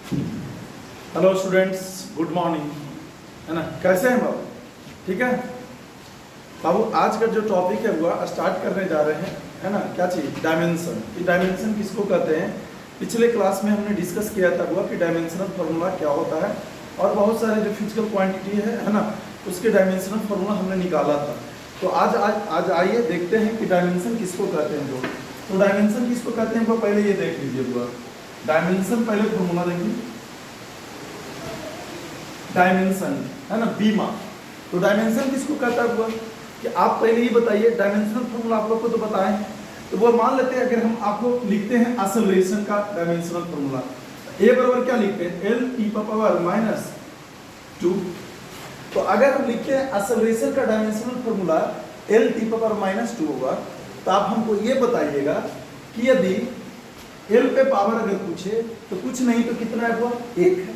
Hello students, good morning. है ना, कैसे हैं बाबू? ठीक है बाबू, आज का जो टॉपिक है वो स्टार्ट करने जा रहे हैं। है ना, क्या चीज़? डायमेंशन। कि डायमेंशन किसको कहते हैं? पिछले क्लास में हमने डिस्कस किया था कि डायमेंशनल फार्मूला क्या होता है, और बहुत सारे जो फिजिकल क्वांटिटी है ना, उसके डायमेंशनल फार्मूला हमने निकाला था। तो आज आइए देखते हैं कि डायमेंशन किसको कहते हैं लोग। तो डायमेंशन किसको कहते हैं वो पहले ये देख लीजिए। डायमेंशन पहले फार्मूला देखिए। डायमेंशन है ना, बीमा। तो डायमेंशन किसको कहता है हुआ कि आप पहले ही बताइए। डायमेंशनल फार्मूला आप लोग को तो बताएं, तो वो मान लेते हैं अगर हम आपको लिखते हैं एक्सेलरेशन का डायमेंशनल फार्मूला, ए बराबर क्या लिखते हैं? L T power minus 2। तो अगर हम लिखते हैं एक्सेलरेशन का dimensional formula L T power minus 2 होगा, तो आप हमको ये बताइएगा कि यदि एल पे पावर अगर पूछे तो कुछ नहीं तो कितना है हुआ? 1 है।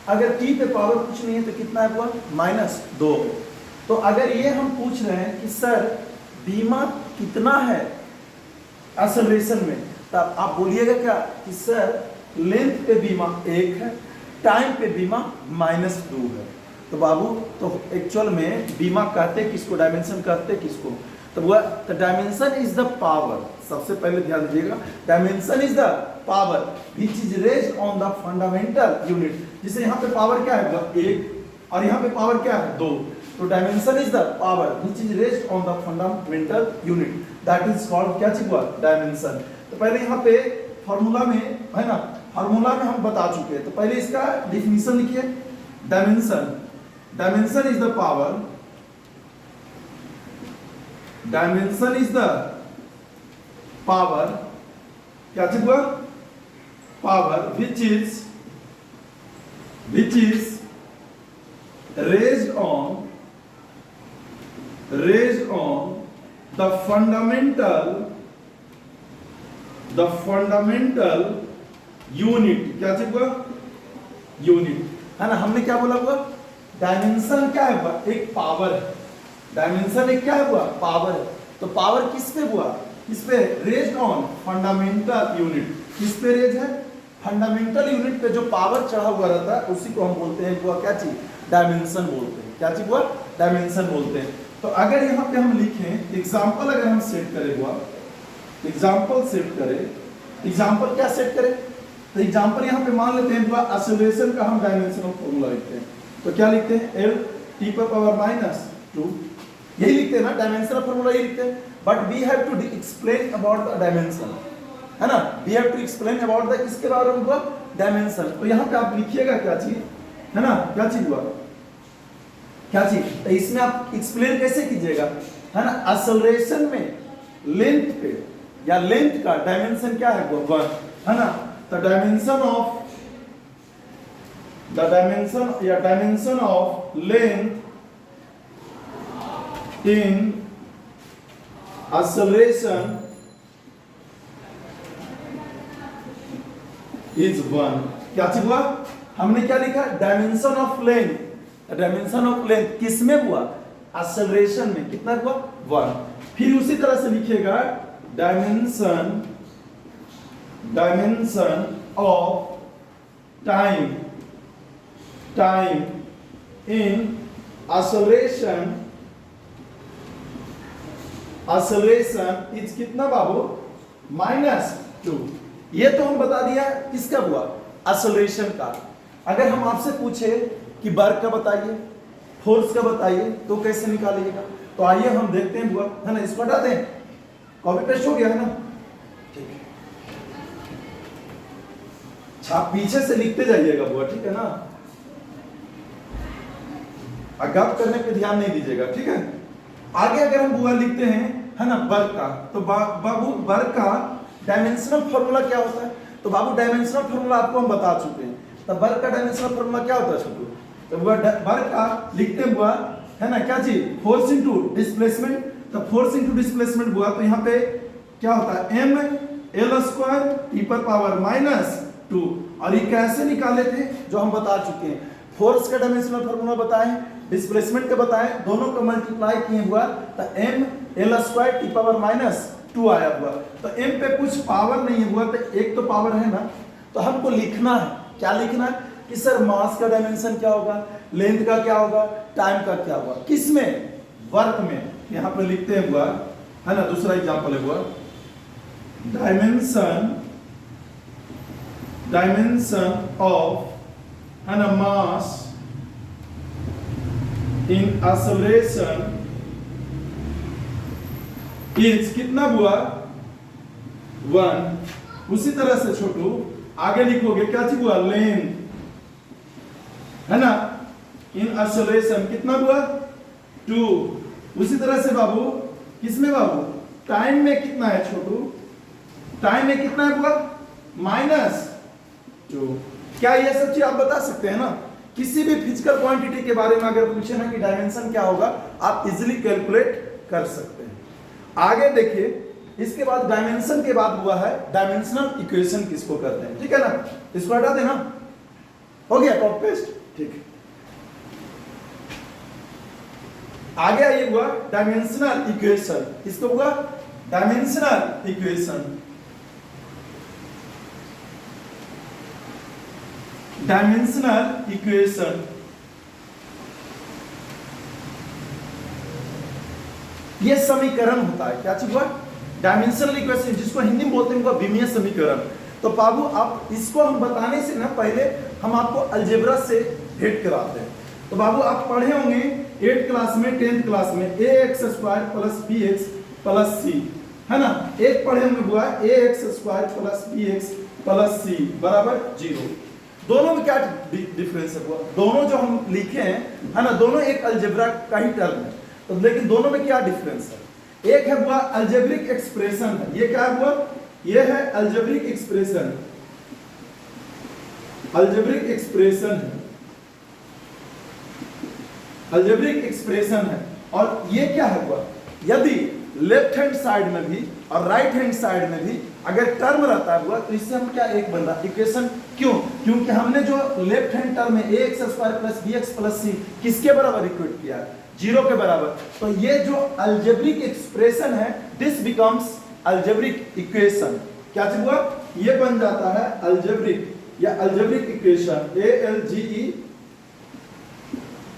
अगर टी पे पावर कुछ नहीं है तो कितना है हुआ? -2। तो अगर ये हम पूछ रहे हैं कि सर बीमा कितना है एक्सेलरेशन में, तो आप बोलिएगा क्या कि सर लेंथ पे बीमा 1 है, टाइम पे बीमा -2 है। तो बाबू, तो एक्चुअल में बीमा कहते किसको, डायमेंशन कहते किसको? तो वह डायमेंशन इज द पावर। सबसे पहले ध्यान दीजिएगा, dimension is the power which is raised on the fundamental unit. जिसे यहाँ पे पावर क्या है? 1, और यहाँ पे पावर क्या है? 2। तो dimension is the power which is raised on the fundamental unit, that is called क्या चीज हुआ? डायमेंशन। तो पहले यहाँ पे फॉर्मूला में है ना, फॉर्मूला में हम बता चुके हैं। तो पहले इसका डिफिनीशन लिखिए। Dimension is the power, dimension is the power, क्या चीज हुआ? Power which is raised on the fundamental unit। क्या चीज हुआ? यूनिट। है ना, हमने क्या बोला हुआ? डायमेंशन क्या है हुआ? एक पावर है। डायमेंशन एक क्या है हुआ? पावर है। तो पावर किस पे हुआ? किस पे? Raised on fundamental unit. किस पे रेज है? फंडामेंटल यूनिट पे जो पावर चढ़ा हुआ रहता है उसी को हम बोलते हैं हुआ क्या चीज? डायमेंशन बोलते हैं। क्या चीज हुआ? डायमेंशन बोलते हैं। तो अगर यहाँ पे हम लिखें एग्जाम्पल, अगर हम सेट करें हुआ, एग्जाम्पल सेट करें, एग्जाम्पल क्या सेट करें? तो एग्जाम्पल यहाँ पे मान लेते हैं हुआ एक्सेलरेशन का हम डायमेंशनल फॉर्मूला लिखते हैं। तो क्या लिखते हैं? L T power -2। यही लिखते हैं ना, डायमेंशनल फॉर्मूला यही लिखते हैं। But we have to explain about the dimension, है ना। We have to explain about the किसके बारे में हुआ? डायमेंशन। तो यहाँ पे आप लिखिएगा क्या चीज, है ना, क्या चीज हुआ? क्या चीज? तो इसमें आप एक्सप्लेन कैसे कीजिएगा, है ना? एक्सेलरेशन में लेंथ पे या लेंथ का डायमेंशन क्या है? 1, है ना। तो dimension of length in acceleration is 1। क्या चीज हुआ? हमने क्या लिखा? Dimension of length. Dimension of length किस में हुआ? एक्सेलरेशन में। कितना हुआ? 1। फिर उसी तरह से लिखिएगा dimension of time in acceleration is कितना बाबू? -2। ये तो हम बता दिया किसका हुआ? एक्सेलरेशन का। अगर हम आपसे पूछे कि वर्क का बताइए, फोर्स का बताइए, तो कैसे निकालिएगा? तो आइए हम देखते हैं हुआ, है ना। इसको हटा दें, कॉपी पेस्ट हो गया है ना, ठीक है। आप पीछे से लिखते जाइएगा बुआ, ठीक है ना, अगाप करने पे ध्यान नहीं दीजिएगा, ठीक है। आगे अगर हम बुआ लिखते हैं, है ना, वर्क का, तो बाबू वर्क का डायमेंशनल फार्मूला क्या होता है? तो बाबू डायमेंशनल फार्मूला आपको हम बता चुके हैं। तो वर्क का डायमेंशनल फार्मूला क्या होता है छोटू? तो वर्क का लिखते हुआ, है ना, क्या चीज? Force into displacement. तो फोर्स इनटू डिस्प्लेसमेंट हुआ, तो यहाँ पे क्या होता है? m l² T power -2। और ये कैसे निकाले थे जो हम बता चुके हैं। फोर्स का डायमेंशनल फार्मूला बताएं, डिस्प्लेसमेंट का बताएं, दोनों को मल्टीप्लाई किए हुआ तो m l² टी पावर -2 आया हुआ। तो m पे कुछ पावर नहीं हुआ, तो एक तो पावर है ना, तो हमको लिखना है क्या लिखना है कि सर मास का डायमेंशन क्या होगा, लेंथ का क्या होगा, टाइम का क्या होगा, किसमें, वर्क में। यहाँ पे लिखते हैं हुआ है ना, दूसरा एग्जांपल है हुआ डायमेंशन ऑफ है ना मास इन एक्सेलरेशन इज कितना हुआ 1। उसी तरह से छोटू आगे लिखोगे क्या चीज हुआ, लेंथ है ना इन एक्सेलरेशन कितना हुआ 2। उसी तरह से बाबू किसमें बाबू, टाइम में कितना है छोटू, टाइम में कितना है हुआ -2। क्या ये सब चीज आप बता सकते हैं ना, किसी भी फिजिकल क्वांटिटी के बारे में अगर पूछे ना कि डायमेंशन क्या होगा, आप इजीली कैलकुलेट कर सकते हैं। आगे देखिए, इसके बाद डायमेंशन के बाद हुआ है डायमेंशनल इक्वेशन किसको कहते हैं, ठीक है ना, इसको हटा देना, हो गया कॉपी पेस्ट, ठीक है। आगे आइए हुआ डायमेंशनल इक्वेशन, किसको हुआ डायमेंशनल इक्वेशन, डायमेंशनल इक्वेशन। ये समीकरण होता है, क्या चीज हुआ डायमेंशनल इक्वेशन, जिसको हिंदी में बोलते हैं विमीय समीकरण। तो बाबू आप इसको हम बताने से ना पहले हम आपको अलजेब्रा से भेंट कराते हैं। तो बाबू आप पढ़े होंगे 8th क्लास में 10th क्लास में ax² + bx + c, है ना, एक पढ़े होंगे हुआ ax² + bx + c = 0। दोनों में क्या डिफरेंस है, दोनों जो हम लिखे हैं है ना, दोनों एक अलजेब्रा का ही टर्म है, तो लेकिन दोनों में क्या डिफरेंस है, एक है हुआ अलजेब्रिक एक्सप्रेशन है, ये क्या हुआ, ये है अलजेब्रिक एक्सप्रेशन, अलजेब्रिक एक्सप्रेशन है, अलजेब्रिक एक्सप्रेशन है। और ये क्या है हुआ, यदि लेफ्ट हैंड साइड में भी और राइट हैंड साइड में भी अगर टर्म रहता हुआ तो इससे हम क्या एक बन रहा इक्वेशन, क्यों, क्योंकि हमने जो लेफ्ट हैंड टर्म है ax² + bx + c किसके बराबर इक्वेट किया है, 0 के बराबर। तो ये जो अलजेब्रिक एक्सप्रेशन है दिस बिकम्स अलजेब्रिक इक्वेशन, क्या चीज हुआ, ये बन जाता है अलजेब्रिक या algebraic equation, ALGE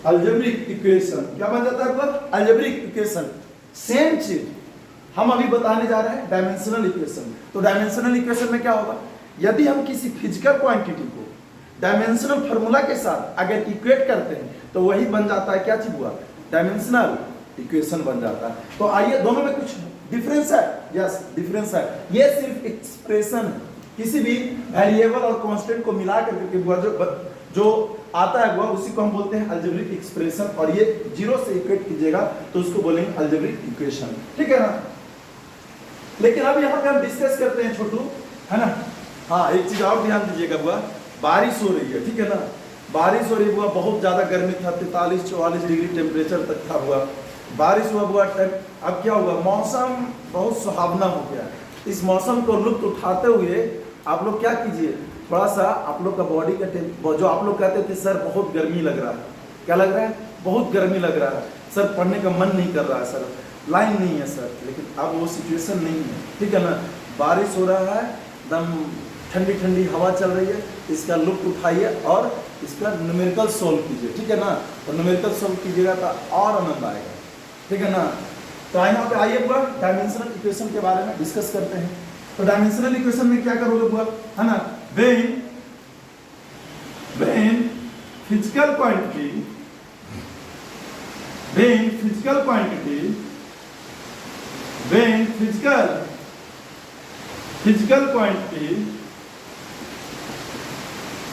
algebraic equation, क्या बन जाता है अलजेब्रिक इक्वेशन। सेम चीज हम अभी बताने जा रहे हैं डायमेंशनल इक्वेशन। तो डायमेंशनल इक्वेशन में क्या होगा, यदि हम किसी फिजिकल क्वांटिटी को डायमेंशनल फार्मूला के साथ अगर इक्वेट करते हैं तो वही बन जाता है क्या चीज हुआ, डायमेंशनल इक्वेशन बन जाता है। तो आइए, दोनों में कुछ डिफरेंस है, यस डिफरेंस है, ये सिर्फ एक्सप्रेशन है, किसी भी वेरिएबल और कांस्टेंट को मिला करके जो आता है वह उसी को हम बोलते हैं अलजेब्रिक एक्सप्रेशन, और ये 0 से इक्वेट कीजिएगा तो उसको बोलेंगे अलजेब्रिक इक्वेशन, ठीक है ना। लेकिन अब यहाँ पे हम डिस्कस करते हैं छोटू, है ना, हाँ एक चीज और ध्यान दीजिएगा बुआ, बारिश हो रही है, ठीक है ना, बारिश हो रही बुआ, बहुत ज्यादा गर्मी था, 43-44 डिग्री टेम्परेचर तक था बुआ, बारिश हुआ बुआ, अब क्या हुआ, मौसम बहुत सुहावना हो गया। इस मौसम को लुत्फ उठाते हुए आप लोग क्या कीजिए, थोड़ा सा आप लोग का बॉडी का जो आप लोग कहते थे सर बहुत गर्मी लग रहा है, क्या लग रहा है, बहुत गर्मी लग रहा है सर, पढ़ने का मन नहीं कर रहा है सर, लाइन नहीं है सर, लेकिन अब वो सिचुएशन नहीं है, ठीक है ना, बारिश हो रहा है, एकदम ठंडी ठंडी हवा चल रही है, इसका लुत्फ उठाइए और इसका न्यूमेरिकल सोल्व कीजिए, ठीक है ना, और न्यूमेरिकल सोल्व कीजिएगा तो और आनंद आएगा, ठीक है ना। तो यहाँ पे आइए बुआ डायमेंशनल इक्वेशन के बारे में डिस्कस करते हैं। तो डायमेंशनल इक्वेशन में क्या करोगे बुआ, है ना, when physical quantity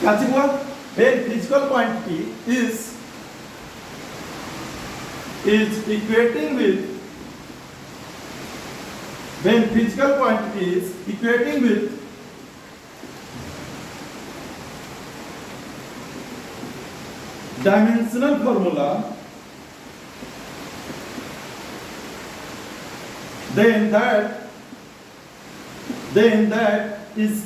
क्या चीज हुआ, when physical quantity is equating with, when physical quantity is equating with dimensional formula, then that is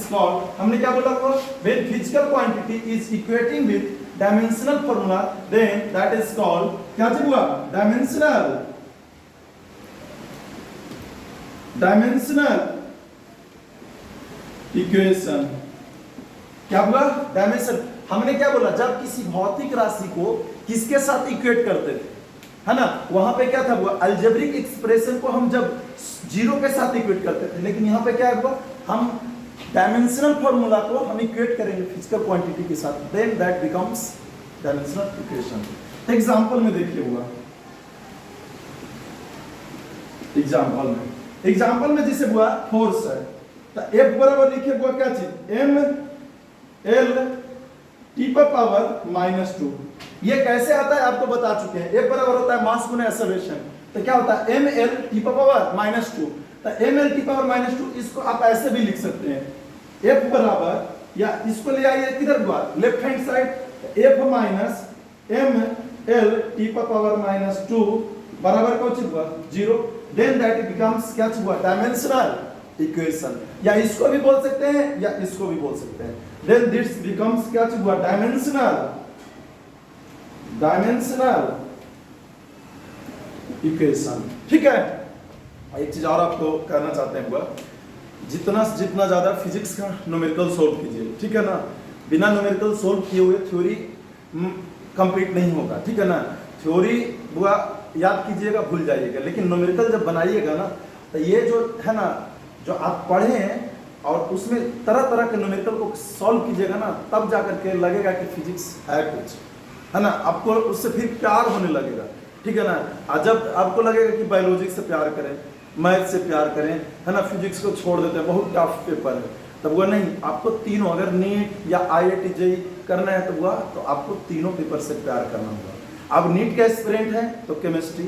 called हमने क्या बोला वो, when physical quantity is equating with dimensional formula then that is called क्या चीज हुआ, इक्वेशन। क्या हुआ? Dimension. हमने क्या बोला, जब किसी भौतिक राशि को किसके साथ इक्वेट करते थे, है ना, वहां पे क्या था, हुआ अलजेब्रिक एक्सप्रेशन को हम जब जीरो के साथ इक्वेट करते थे, लेकिन यहाँ पे क्या हुआ, हम डायमेंशनल फॉर्मूला को हम इक्वेट करेंगे फिजिकल क्वांटिटी के साथ, then that becomes dimensional equation. Example में देखिए हुआ, एग्जांपल में जैसे हुआ फोर्स है, तो F बराबर लिखे हुआ क्या चीज, एम एल टी पावर -2। ये कैसे आता है आपको बता चुके हैं। F बराबर होता है मास गुना एक्सेलरेशन, तो क्या होता है एम एल टी पावर -2। तो एम एल टी पावर -2 इसको आप ऐसे भी लिख सकते हैं, F बराबर, या इसको ले आइए किधर हुआ, left hand side, F minus M L T power -2 बराबर कौन चीज हुआ, 0। देन दैट बिकम्स क्या चीज हुआ, डायमेंशनल इक्वेशन। या इसको भी बोल सकते हैं या इसको भी बोल सकते हैं। देन दिस बिकम्स क्या चीज हुआ, डायमेंशनल इक्वेशन। ठीक है, एक चीज और आपको करना चाहते हैं, हुआ जितना ज्यादा फिजिक्स का न्यूमेरिकल सोल्व कीजिए, ठीक है ना, बिना न्यूमेरिकल सोल्व किए हुए थ्योरी कंप्लीट नहीं होगा, ठीक है ना। थ्योरी हुआ याद कीजिएगा, भूल जाइएगा, लेकिन न्यूमेरिकल जब बनाइएगा ना, तो ये जो है ना, जो आप पढ़े हैं और उसमें तरह तरह के न्यूमेरिकल को सॉल्व कीजिएगा ना, तब जाकर के लगेगा कि फिजिक्स है कुछ, है ना, आपको उससे फिर प्यार होने लगेगा, ठीक है ना। और जब आपको लगेगा कि बायोलॉजी से प्यार करें, मैथ से प्यार करें, है ना, फिजिक्स को छोड़ देते हैं, बहुत टफ पेपर है, तब वो नहीं, आपको तीनों, अगर नीट या IIT JEE करना है तो हुआ, तो आपको तीनों पेपर से प्यार करना होगा। अब नीट का एस्पिरेंट है तो केमिस्ट्री,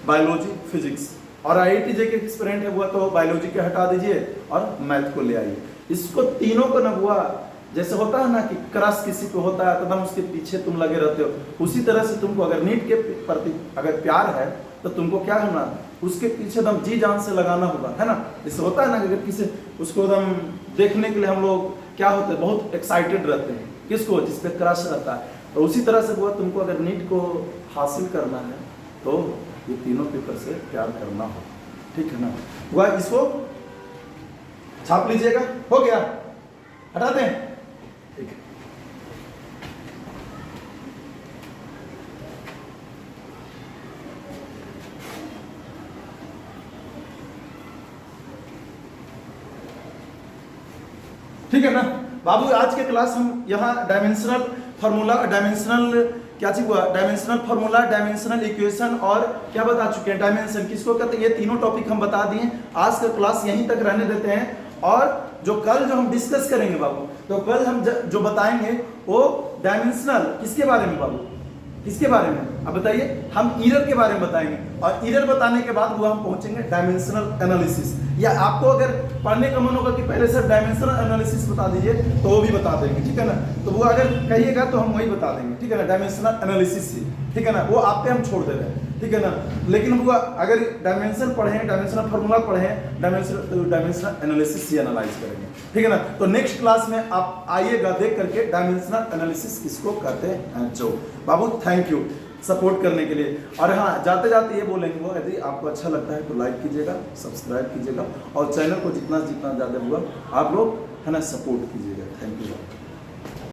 बायोलॉजी, फिजिक्स, और IIT JEE के एस्पिरेंट है हुआ तो बायोलॉजी के हटा दीजिए और मैथ को ले आइए। इसको तीनों को न हुआ, जैसे होता है ना कि क्रश किसी को होता है तो एकदम उसके पीछे तुम लगे रहते हो, उसी तरह से तुमको अगर नीट के प्रति अगर प्यार है तो तुमको क्या करना, उसके पीछे एकदम जी जान से लगाना होगा, है ना। जैसे होता है ना कि अगर किसी उसको एकदम देखने के लिए हम लोग क्या होते हैं, बहुत एक्साइटेड रहते हैं, किसको, जिसपे क्रश रहता है, तो उसी तरह से हुआ तुमको अगर नीट को हासिल करना है तो ये तीनों पेपर से प्यार करना हो, ठीक है ना। हुआ, इसको छाप लीजिएगा, हो गया, हटा दें, ठीक है। ठीक है ना बाबू, आज के क्लास हम यहाँ डायमेंशनल फार्मूला, डायमेंशनल क्या चीज हुआ, डायमेंशनल फार्मूला, डायमेंशनल इक्वेशन और क्या बता चुके हैं, डायमेंशन किसको कहते हैं, ये तीनों टॉपिक हम बता दिए। आज का क्लास यहीं तक रहने देते हैं, और जो कल जो हम डिस्कस करेंगे बाबू, तो कल हम जो बताएंगे वो डायमेंशनल किसके बारे में बाबू, किसके बारे में, अब बताइए, हम इरर के बारे में बताएंगे, और इरर बताने के बाद वो हम पहुंचेंगे डायमेंशनल एनालिसिस। या आपको अगर पढ़ने का मन होगा कि पहले सिर्फ डायमेंशनल एनालिसिस बता दीजिए तो वो भी बता देंगे, ठीक है ना। तो वो अगर कहिएगा तो हम वही बता देंगे, ठीक है ना, डायमेंशनल एनालिसिस ही, ठीक है ना, वो आप पे हम छोड़ दे रहे हैं, ठीक है ना। लेकिन वो अगर डायमेंशन पढ़े, डायमेंशनल फार्मूला पढ़े, डायमेंशनल एनालिसिस ही एनालाइज करेंगे, ठीक है ना। तो नेक्स्ट क्लास में आप आइएगा देख करके डायमेंशनल एनालिसिस किसको कहते हैं। जो बाबू, थैंक यू सपोर्ट करने के लिए। और हाँ, जाते जाते ये बोलेंगे वो, यदि आपको अच्छा लगता है तो लाइक कीजिएगा, सब्सक्राइब कीजिएगा, और चैनल को जितना ज़्यादा हुआ आप लोग, है ना, सपोर्ट कीजिएगा। Thank you.